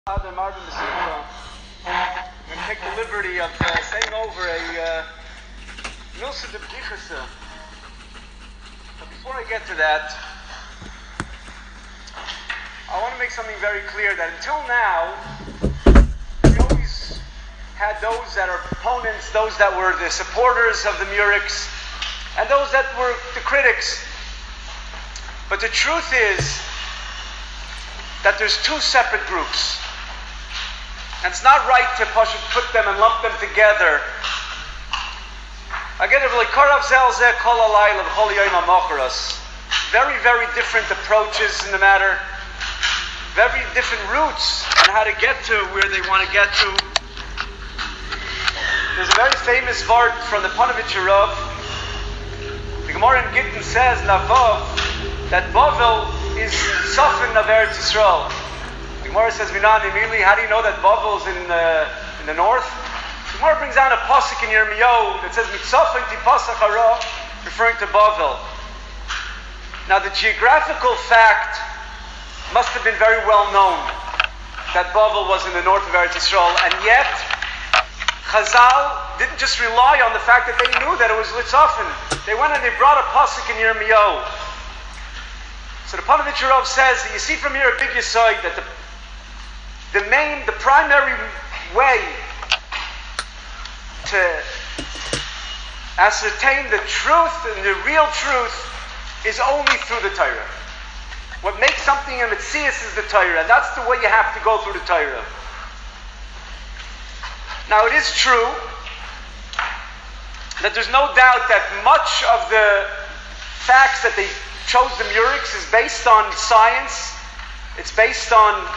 I'm going to take the liberty of saying over a Milsa de B'dichasa. But before I get to that, I want to make something very clear that until now, we always had those that are proponents, those that were the supporters of the murex, and those that were the critics. But the truth is that there's two separate groups. And it's not right to put them and lump them together. Very, very different approaches in the matter. Very different routes on how to get to where they want to get to. There's a very famous word from the Panovich Rav. The Gemara in Gittin says, Navav, that Bavel is Sofin of Eretz Yisrael. The Gemara says, immediately, how do you know that Bavel is in the north? The Gemara brings down a pasuk in Yirmiyahu that says, Mitzofin tipasach hara, referring to Bavel. Now the geographical fact must have been very well known that Bavel was in the north of Eretz Yisrael, and yet Chazal didn't just rely on the fact that they knew that it was Litzofin. They went and they brought a pasuk in Yirmiyahu. So the Panovich Rav says that you see from here a big yisoid that the primary way to ascertain the truth and the real truth is only through the Torah. What makes something a metzias is the Torah, and that's the way you have to go through the Torah. Now it is true that there's no doubt that much of the facts that they chose the murex is based on science. It's based on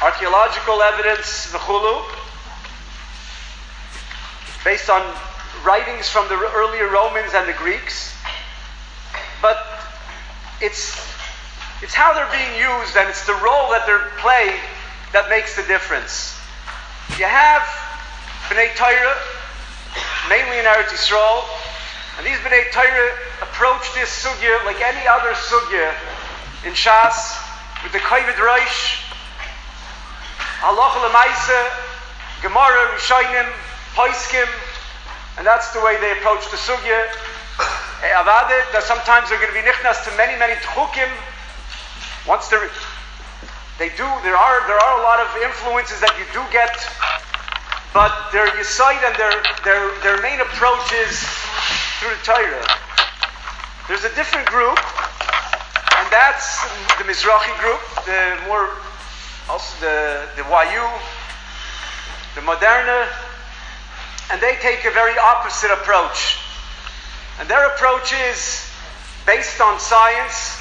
archaeological evidence, v'chulu, based on writings from the earlier Romans and the Greeks. But it's how they're being used, and it's the role that they're playing that makes the difference. You have B'nai Torah, mainly in Eretz Yisrael, and these B'nai Torah approach this sugya like any other sugya in Shas, with the Kovid Rosh, Halacha L'maisa, Gemara, Rishonim, Poiskim, and that's the way they approach the sugya. Avade, that sometimes they're going to be nichnas to many, many tchukim. Once there are a lot of influences that you do get, but their yisoid and their main approach is through the Torah. There's a different group, and that's the Mizrahi group, the Wayu, the Moderna, and they take a very opposite approach. And their approach is based on science,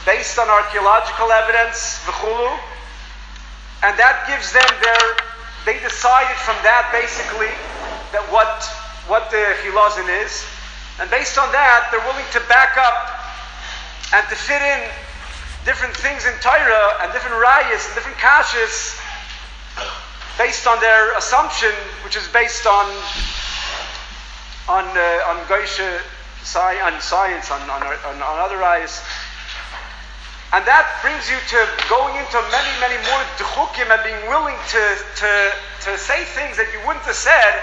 based on archaeological evidence, v'chulu, and that gives them they decided from that basically that what the chilazin is, and based on that they're willing to back up and to fit in different things in Torah and different rayas and different kashas based on their assumption, which is based on Goyshe, on science, on other rayas. And that brings you to going into many, many more duchukim and being willing to say things that you wouldn't have said.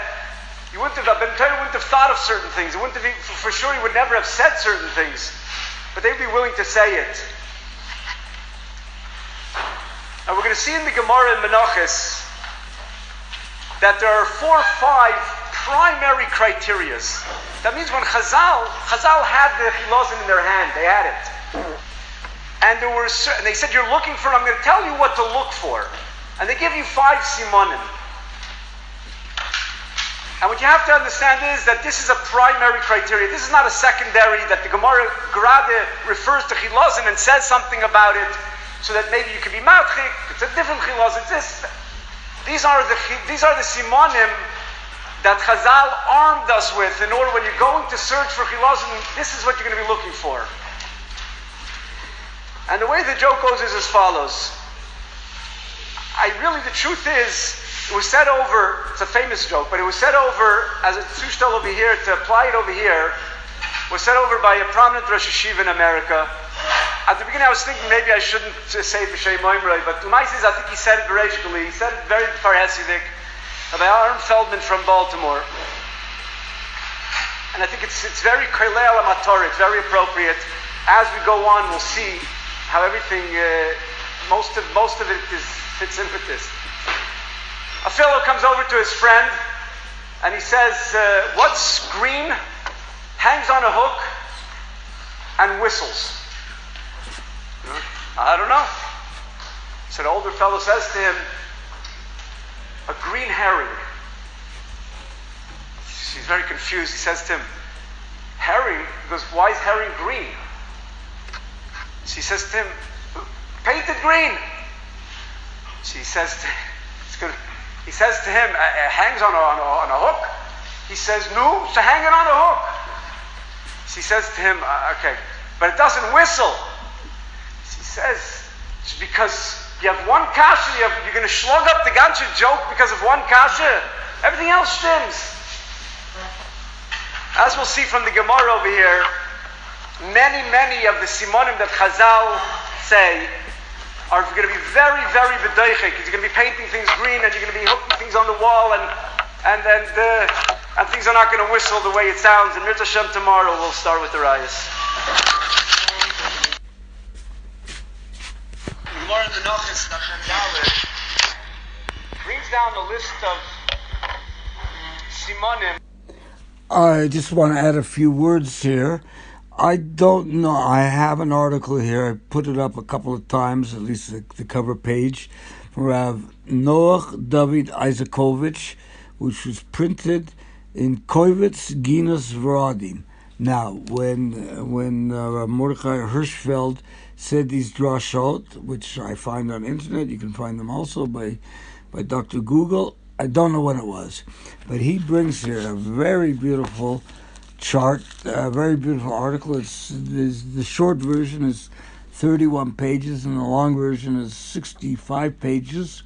You wouldn't have thought of certain things. It wouldn't have, for sure, you would never have said certain things. But they'd be willing to say it. Now we're going to see in the Gemara in Menachos that there are 4 or 5 primary criterias. That means when Chazal had the chilazin in their hand, they had it. And they said, you're looking for it, I'm going to tell you what to look for. And they give you 5 simanim. And what you have to understand is that this is a primary criteria. This is not a secondary, that the Gemara Grade refers to chilazin and says something about it, so that maybe you could be matchik, it's a different chilazin. These are the simanim that Chazal armed us with in order, when you're going to search for chilazin, this is what you're going to be looking for. And the way the joke goes is as follows. The truth is, it was said over, it's a famous joke, but it was said over, as a tzushtal over here, to apply it over here, was said over by a prominent Rosh Yeshiva in America. At the beginning I was thinking maybe I shouldn't say B'Shem Moimrei, but Umaisis, I think he said it veragically. He said it very Hasidic about Aaron Feldman from Baltimore. And I think it's very Koilei Amator, it's very appropriate. As we go on, we'll see how everything, most of it fits in with this. A fellow comes over to his friend and he says, what's green, hangs on a hook, and whistles? I don't know. So the older fellow says to him, a green herring. He's very confused. He says to him, herring? He goes, why is herring green? So he says to him, painted green. So he says to him, hangs on a hook? He says, no, so hang it on a hook. So he says to him, okay, but it doesn't whistle. So he says, it's because you have one kasha, you're going to slug up the ganze joke because of one kasha. Everything else stems. As we'll see from the Gemara over here, many of the simonim that Chazal say are going to be very v'doichik. You're going to be painting things green and you're going to be hooking things on the wall and things are not going to whistle the way it sounds. And Mirza Hashem tomorrow we'll start with the rayas. The Gemara in the Nochis brings down a list of simonim. I just want to add a few words here. I don't know. I have an article here. I put it up a couple of times, at least the cover page, from Rav Noach David Isakovich, which was printed in Koivitz Ginas Veradim. Now, when Mordechai Hershfeld said these drashot, which I find on internet, you can find them also by Dr. Google. I don't know when it was, but he brings here a very beautiful chart, a very beautiful article. The short version is 31 pages, and the long version is 65 pages.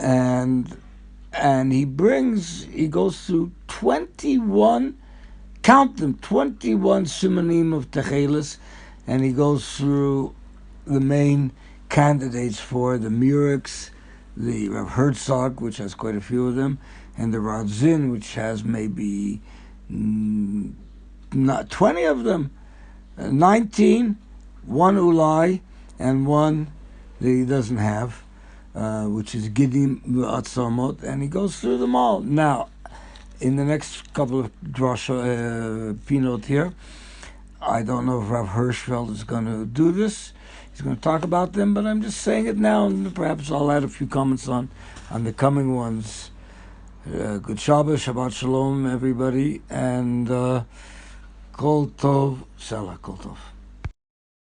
And he goes through 21, count them, 21 simanim of Techeles, and he goes through the main candidates for the murex, the Rav Herzog, which has quite a few of them, and the Radzin, which has maybe not 20 of them, 19, one Ulai, and one that he doesn't have, which is Gidim Atzamot, and he goes through them all. Now, in the next couple of drasha pinot here, I don't know if Rav Hershfeld is going to do this. He's going to talk about them, but I'm just saying it now, and perhaps I'll add a few comments on the coming ones. Good Shabbos, Shabbat Shalom, everybody, and Kol Tov, Selah, Kol Tov.